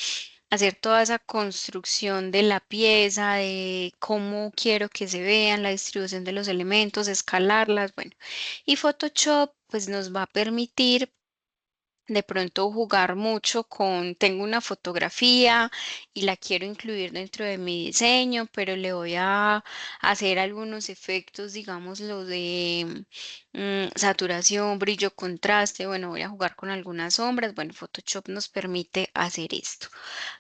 hacer toda esa construcción de la pieza, de cómo quiero que se vean, la distribución de los elementos, escalarlas, bueno. Y Photoshop pues nos va a permitir de pronto jugar mucho con, tengo una fotografía y la quiero incluir dentro de mi diseño, pero le voy a hacer algunos efectos, digamos, lo de saturación, brillo, contraste. Bueno, voy a jugar con algunas sombras. Bueno, Photoshop nos permite hacer esto.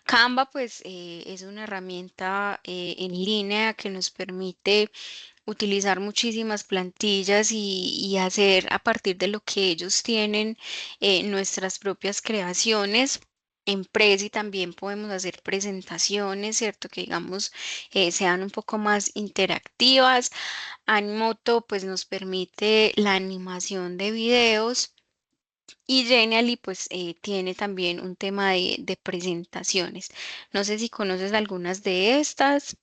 Canva, pues, es una herramienta en línea que nos permite utilizar muchísimas plantillas y hacer a partir de lo que ellos tienen nuestras propias creaciones. En Prezi también podemos hacer presentaciones, ¿cierto? Que digamos sean un poco más interactivas. Animoto pues nos permite la animación de videos y Genially pues tiene también un tema de presentaciones. No sé si conoces algunas de estas.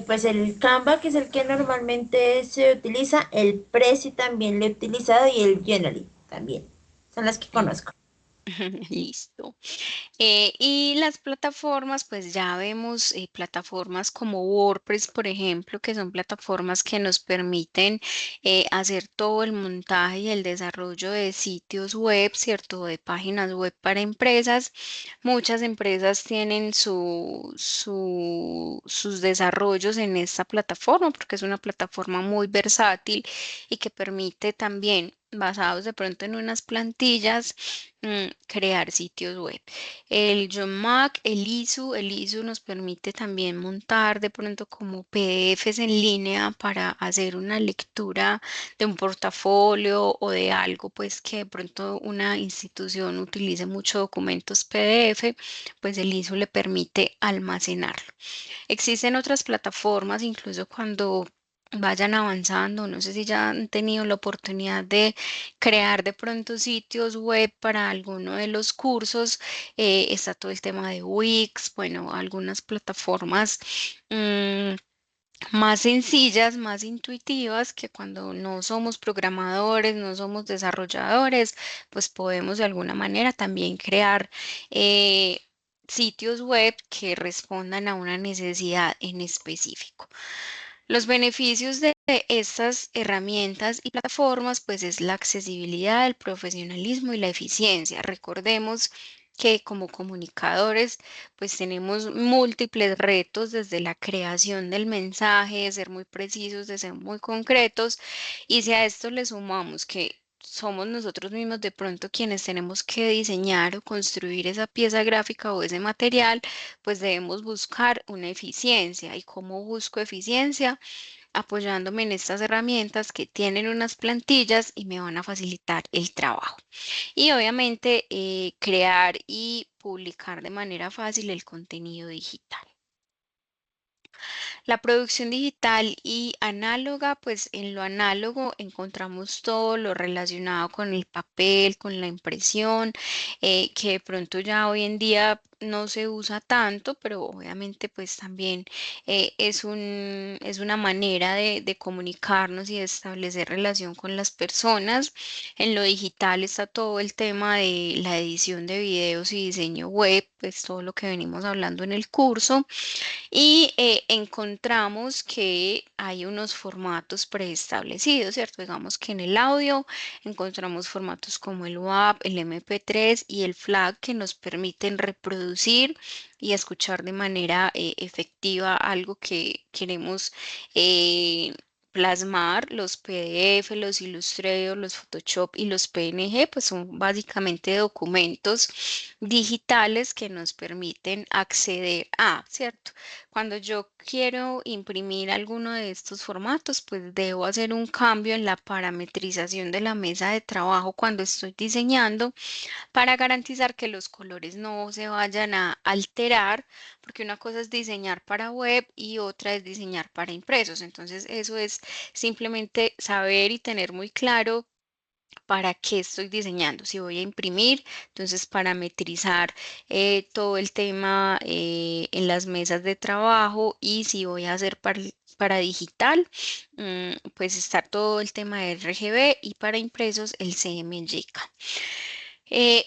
Pues el Canva, que es el que normalmente se utiliza, el Prezi también lo he utilizado y el Genially también. Son las que conozco. Listo. Y las plataformas, pues ya vemos plataformas como WordPress, por ejemplo, que son plataformas que nos permiten hacer todo el montaje y el desarrollo de sitios web, ¿cierto? De páginas web para empresas. Muchas empresas tienen sus desarrollos en esta plataforma porque es una plataforma muy versátil y que permite también, basados de pronto en unas plantillas, crear sitios web. El John Mac, el ISU nos permite también montar de pronto como PDFs en línea para hacer una lectura de un portafolio o de algo, pues que de pronto una institución utilice muchos documentos PDF, pues el ISU le permite almacenarlo. Existen otras plataformas, incluso cuando vayan avanzando, no sé si ya han tenido la oportunidad de crear de pronto sitios web para alguno de los cursos, está todo el tema de Wix, bueno, algunas plataformas mm, más sencillas, más intuitivas, que cuando no somos programadores, no somos desarrolladores, pues podemos de alguna manera también crear eh, sitios web que respondan a una necesidad en específico. Los beneficios de estas herramientas y plataformas, pues es la accesibilidad, el profesionalismo y la eficiencia. Recordemos que como comunicadores, pues tenemos múltiples retos desde la creación del mensaje, de ser muy precisos, de ser muy concretos, y si a esto le sumamos que somos nosotros mismos de pronto quienes tenemos que diseñar o construir esa pieza gráfica o ese material, pues debemos buscar una eficiencia. ¿Y cómo busco eficiencia? Apoyándome en estas herramientas que tienen unas plantillas y me van a facilitar el trabajo. Y obviamente crear y publicar de manera fácil el contenido digital. La producción digital y análoga, pues en lo análogo encontramos todo lo relacionado con el papel, con la impresión, que de pronto ya hoy en día no se usa tanto, pero obviamente pues también es una manera de comunicarnos y de establecer relación con las personas. En lo digital está todo el tema de la edición de videos y diseño web, pues todo lo que venimos hablando en el curso. Y en encontramos que hay unos formatos preestablecidos, ¿cierto? Digamos que en el audio encontramos formatos como el WAV, el MP3 y el FLAC que nos permiten reproducir y escuchar de manera efectiva algo que queremos plasmar. Los PDF, los Illustrator, los Photoshop y los PNG, pues son básicamente documentos digitales que nos permiten acceder a, ¿cierto? Cuando yo quiero imprimir alguno de estos formatos, pues debo hacer un cambio en la parametrización de la mesa de trabajo cuando estoy diseñando para garantizar que los colores no se vayan a alterar, porque una cosa es diseñar para web y otra es diseñar para impresos. Entonces, eso es simplemente saber y tener muy claro para qué estoy diseñando. Si voy a imprimir, entonces parametrizar todo el tema en las mesas de trabajo, y si voy a hacer para digital, pues estar todo el tema de RGB, y para impresos el CMYK.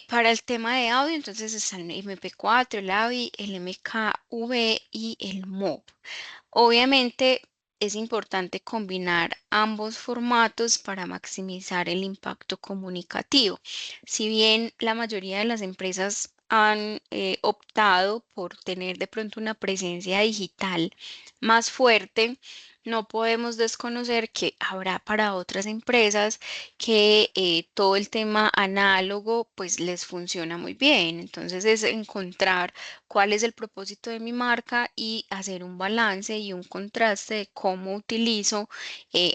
Para el tema de audio, entonces está el MP4, el AVI, el MKV y el MOV. Obviamente es importante combinar ambos formatos para maximizar el impacto comunicativo. Si bien la mayoría de las empresas han optado por tener de pronto una presencia digital más fuerte, no podemos desconocer que habrá para otras empresas que todo el tema análogo pues les funciona muy bien. Entonces es encontrar cuál es el propósito de mi marca y hacer un balance y un contraste de cómo utilizo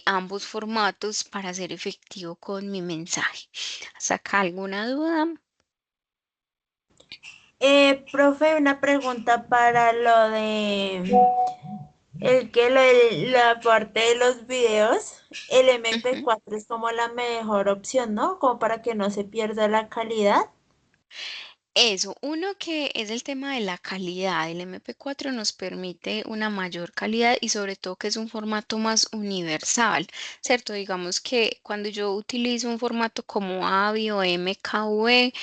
ambos formatos para ser efectivo con mi mensaje. ¿Hasta acá alguna duda? Profe, una pregunta para lo de la parte de los videos. El Ujú. MP4 es como la mejor opción, ¿no? Como para que no se pierda la calidad. Eso, uno que es el tema de la calidad. El MP4 nos permite una mayor calidad y sobre todo que es un formato más universal, ¿cierto? Digamos que cuando yo utilizo un formato como AVI o MKV,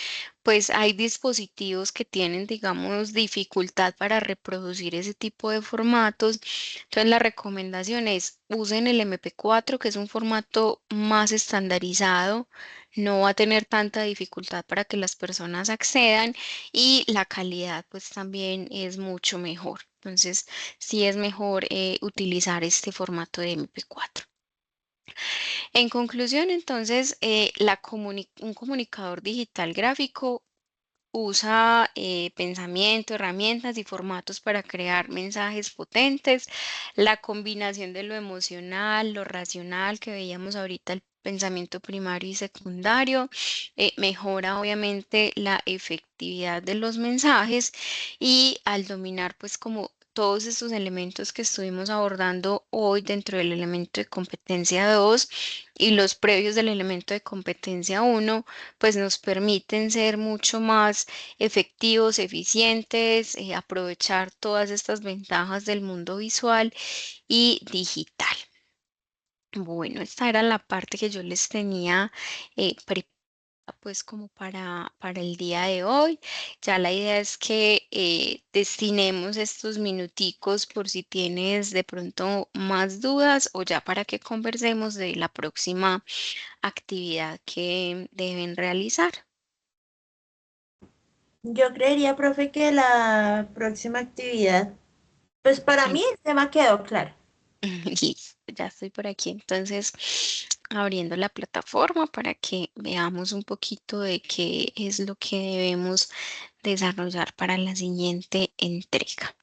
pues hay dispositivos que tienen, digamos, dificultad para reproducir ese tipo de formatos. Entonces, la recomendación es usen el MP4, que es un formato más estandarizado, no va a tener tanta dificultad para que las personas accedan, y la calidad pues también es mucho mejor. Entonces, sí es mejor utilizar este formato de MP4. En conclusión, entonces, un comunicador digital gráfico usa pensamiento, herramientas y formatos para crear mensajes potentes. La combinación de lo emocional, lo racional que veíamos ahorita, el pensamiento primario y secundario, mejora obviamente la efectividad de los mensajes, y al dominar pues como todos estos elementos que estuvimos abordando hoy dentro del elemento de competencia 2 y los previos del elemento de competencia 1, pues nos permiten ser mucho más efectivos, eficientes, aprovechar todas estas ventajas del mundo visual y digital. Bueno, esta era la parte que yo les tenía preparada pues como para el día de hoy. Ya la idea es que destinemos estos minuticos por si tienes de pronto más dudas, o ya para que conversemos de la próxima actividad que deben realizar. Yo creería, profe, que la próxima actividad, pues para mí el tema quedó claro. Listo, ya estoy por aquí. Entonces, abriendo la plataforma para que veamos un poquito de qué es lo que debemos desarrollar para la siguiente entrega.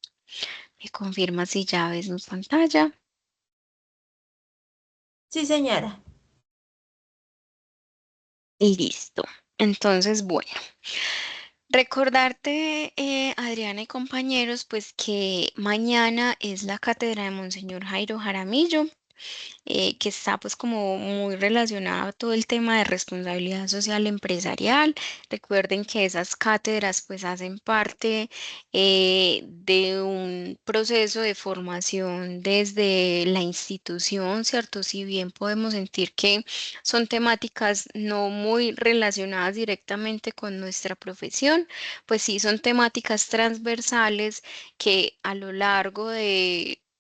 Me confirma si ya ves mi pantalla. Sí, señora. Listo. Entonces, bueno, recordarte, Adriana y compañeros, pues que mañana es la cátedra de Monseñor Jairo Jaramillo, que está pues como muy relacionado a todo el tema de responsabilidad social empresarial. Recuerden que esas cátedras pues hacen parte de un proceso de formación desde la institución, ¿cierto? Si bien podemos sentir que son temáticas no muy relacionadas directamente con nuestra profesión, pues sí son temáticas transversales que a lo largo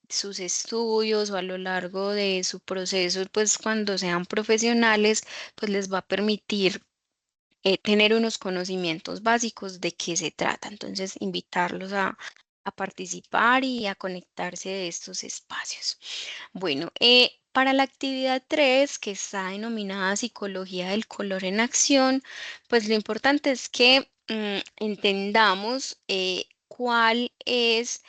sus estudios o a lo largo de su proceso, pues cuando sean profesionales, pues les va a permitir tener unos conocimientos básicos de qué se trata. Entonces, invitarlos a participar y a conectarse de estos espacios. Bueno, para la actividad 3, que está denominada Psicología del Color en Acción, pues lo importante es que entendamos cuál es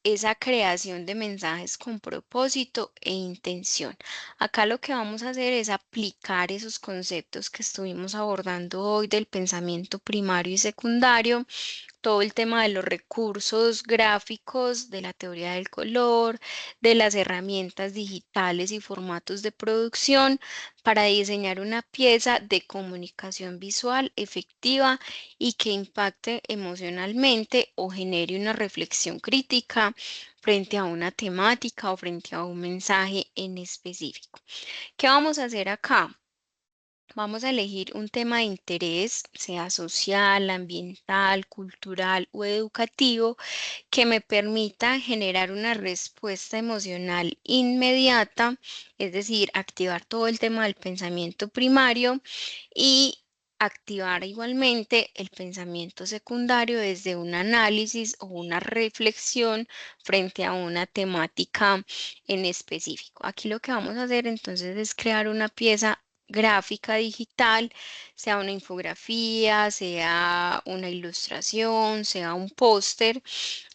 esa creación de mensajes con propósito e intención. Acá lo que vamos a hacer es aplicar esos conceptos que estuvimos abordando hoy del pensamiento primario y secundario, todo el tema de los recursos gráficos, de la teoría del color, de las herramientas digitales y formatos de producción para diseñar una pieza de comunicación visual efectiva y que impacte emocionalmente o genere una reflexión crítica frente a una temática o frente a un mensaje en específico. ¿Qué vamos a hacer acá? Vamos a elegir un tema de interés, sea social, ambiental, cultural o educativo, que me permita generar una respuesta emocional inmediata, es decir, activar todo el tema del pensamiento primario y activar igualmente el pensamiento secundario desde un análisis o una reflexión frente a una temática en específico. Aquí lo que vamos a hacer entonces es crear una pieza gráfica digital, sea una infografía, sea una ilustración, sea un póster,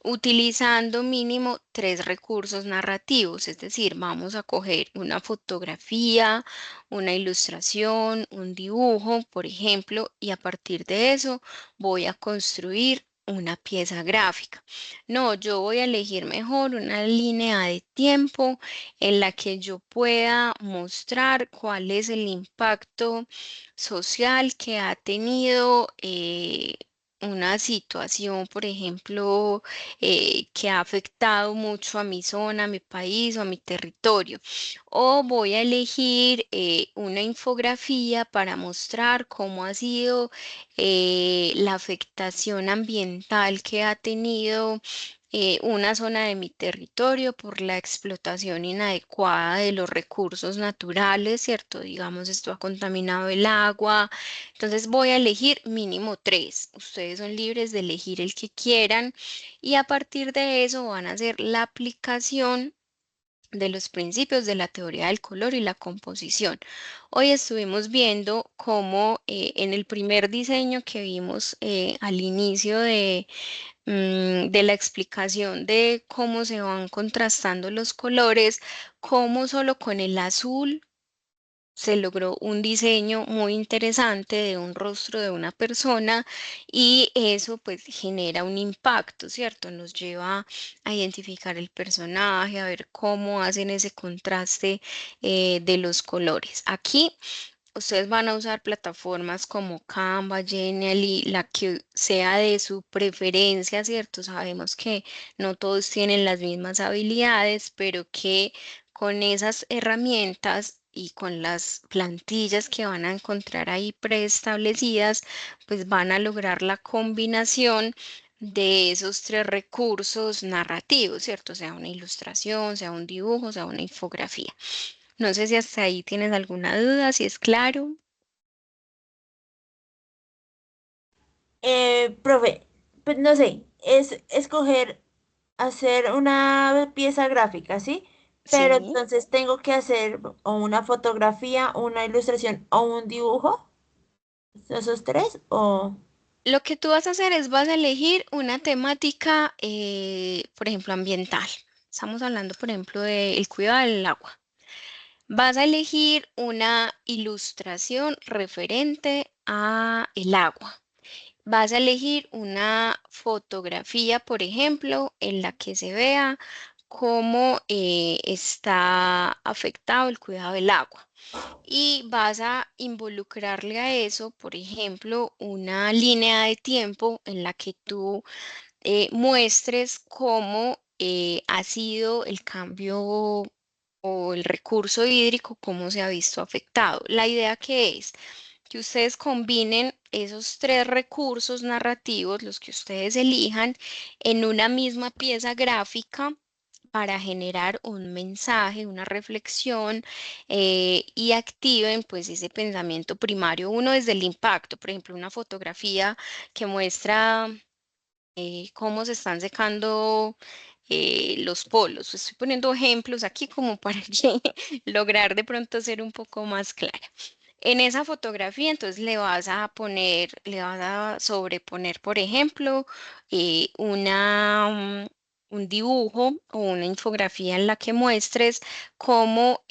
utilizando mínimo 3 recursos narrativos, es decir, vamos a coger una fotografía, una ilustración, un dibujo, por ejemplo, y a partir de eso voy a construir una pieza gráfica. No, yo voy a elegir mejor una línea de tiempo en la que yo pueda mostrar cuál es el impacto social que ha tenido una situación, por ejemplo, que ha afectado mucho a mi zona, a mi país o a mi territorio. O voy a elegir una infografía para mostrar cómo ha sido la afectación ambiental que ha tenido una zona de mi territorio por la explotación inadecuada de los recursos naturales, ¿cierto? Digamos, esto ha contaminado el agua. Entonces voy a elegir mínimo 3. Ustedes son libres de elegir el que quieran y a partir de eso van a hacer la aplicación de los principios de la teoría del color y la composición. Hoy estuvimos viendo cómo en el primer diseño que vimos al inicio de la explicación de cómo se van contrastando los colores, cómo solo con el azul se logró un diseño muy interesante de un rostro de una persona y eso pues genera un impacto, ¿cierto? Nos lleva a identificar el personaje, a ver cómo hacen ese contraste de los colores. Aquí ustedes van a usar plataformas como Canva, Genially, la que sea de su preferencia, ¿cierto? Sabemos que no todos tienen las mismas habilidades, pero que con esas herramientas y con las plantillas que van a encontrar ahí preestablecidas, pues van a lograr la combinación de esos 3 recursos narrativos, ¿cierto? Sea una ilustración, sea un dibujo, sea una infografía. No sé si hasta ahí tienes alguna duda, si es claro. Profe, pues no sé, es escoger hacer una pieza gráfica, ¿sí? Pero Sí. entonces tengo que hacer o una fotografía, una ilustración o un dibujo, esos tres, o... Lo que tú vas a hacer es vas a elegir una temática, por ejemplo, ambiental. Estamos hablando, por ejemplo, del cuidado del agua. Vas a elegir una ilustración referente a el agua. Vas a elegir una fotografía, por ejemplo, en la que se vea cómo está afectado el cuidado del agua. Y vas a involucrarle a eso, por ejemplo, una línea de tiempo en la que tú muestres cómo ha sido el cambio o el recurso hídrico, cómo se ha visto afectado. La idea que es que ustedes combinen esos 3 recursos narrativos, los que ustedes elijan, en una misma pieza gráfica para generar un mensaje, una reflexión y activen pues ese pensamiento primario, uno desde el impacto, por ejemplo, una fotografía que muestra cómo se están secando los polos. Estoy poniendo ejemplos aquí como para que lograr de pronto ser un poco más clara. En esa fotografía, entonces le vas a poner, le vas a sobreponer, por ejemplo, un dibujo o una infografía en la que muestres cómo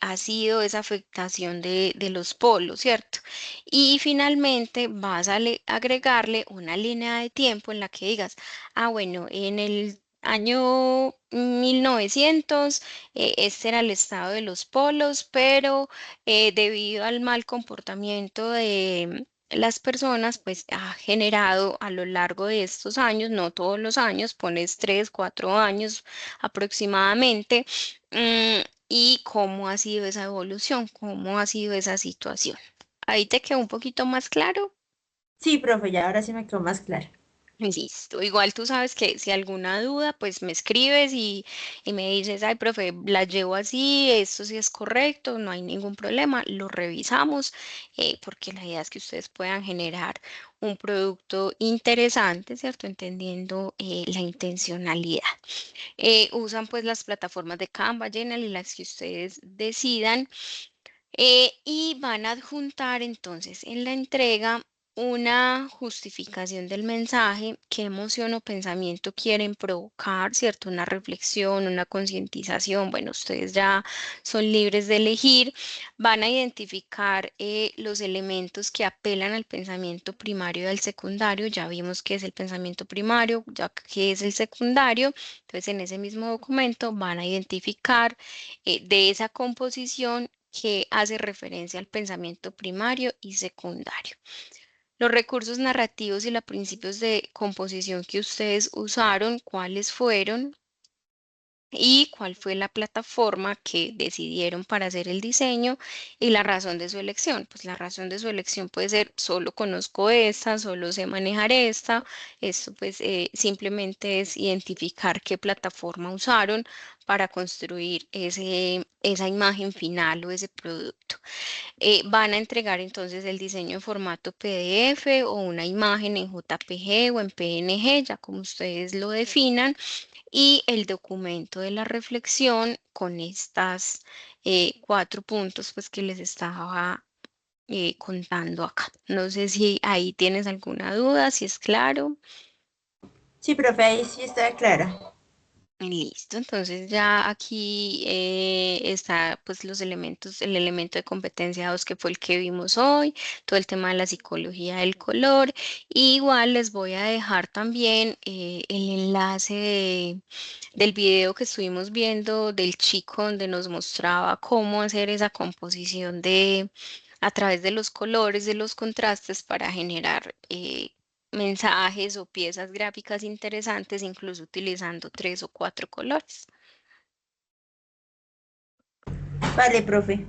ha sido esa afectación de los polos, ¿cierto? Y finalmente vas a agregarle una línea de tiempo en la que digas, ah, bueno, en el año 1900, este era el estado de los polos, pero debido al mal comportamiento de las personas, pues ha generado a lo largo de estos años, no todos los años, pones 3, 4 años aproximadamente, y cómo ha sido esa evolución, cómo ha sido esa situación. Ahí te quedó un poquito más claro. Sí, profe, ya ahora sí me quedó más claro. Listo. Igual tú sabes que si alguna duda, pues me escribes y me dices, ay, profe, la llevo así, esto sí es correcto, no hay ningún problema, lo revisamos, porque la idea es que ustedes puedan generar un producto interesante, ¿cierto? Entendiendo la intencionalidad. Usan pues las plataformas de Canva, Genial y las que ustedes decidan. Y van a adjuntar entonces en la entrega una justificación del mensaje, qué emoción o pensamiento quieren provocar, ¿cierto? Una reflexión, una concientización. Bueno, ustedes ya son libres de elegir. Van a identificar los elementos que apelan al pensamiento primario y al secundario. Ya vimos qué es el pensamiento primario, ya qué es el secundario. Entonces, en ese mismo documento van a identificar de esa composición que hace referencia al pensamiento primario y secundario. Los recursos narrativos y los principios de composición que ustedes usaron, cuáles fueron y cuál fue la plataforma que decidieron para hacer el diseño y la razón de su elección. Pues la razón de su elección puede ser, solo conozco esta, solo sé manejar esta. Esto pues simplemente es identificar qué plataforma usaron para construir esa imagen final o ese producto. Van a entregar entonces el diseño en formato PDF o una imagen en JPG o en PNG, ya como ustedes lo definan, y el documento de la reflexión con estas 4 puntos pues que les estaba contando acá. No sé si ahí tienes alguna duda, si es claro. Sí, profe, ahí sí está claro. Listo, entonces ya aquí está pues los elementos, el elemento de competencia 2 que fue el que vimos hoy, todo el tema de la psicología del color. Igual les voy a dejar también el enlace del video que estuvimos viendo del chico donde nos mostraba cómo hacer esa composición de a través de los colores, de los contrastes para generar mensajes o piezas gráficas interesantes, incluso utilizando 3 o 4 colores. Vale, profe.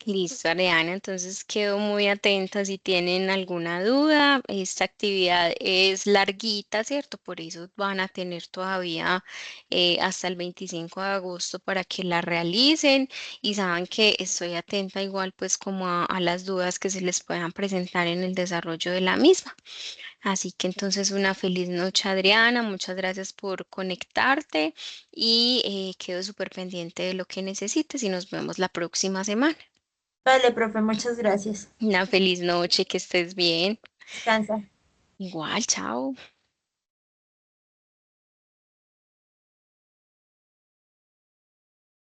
Listo, Ariana. Entonces quedo muy atenta si tienen alguna duda. Esta actividad es larguita, ¿cierto? Por eso van a tener todavía hasta el 25 de agosto para que la realicen y saben que estoy atenta igual pues como a las dudas que se les puedan presentar en el desarrollo de la misma. Así que entonces una feliz noche, Adriana. Muchas gracias por conectarte y quedo súper pendiente de lo que necesites y nos vemos la próxima semana. Vale, profe, muchas gracias. Una feliz noche, que estés bien. Descansa. Igual, chao.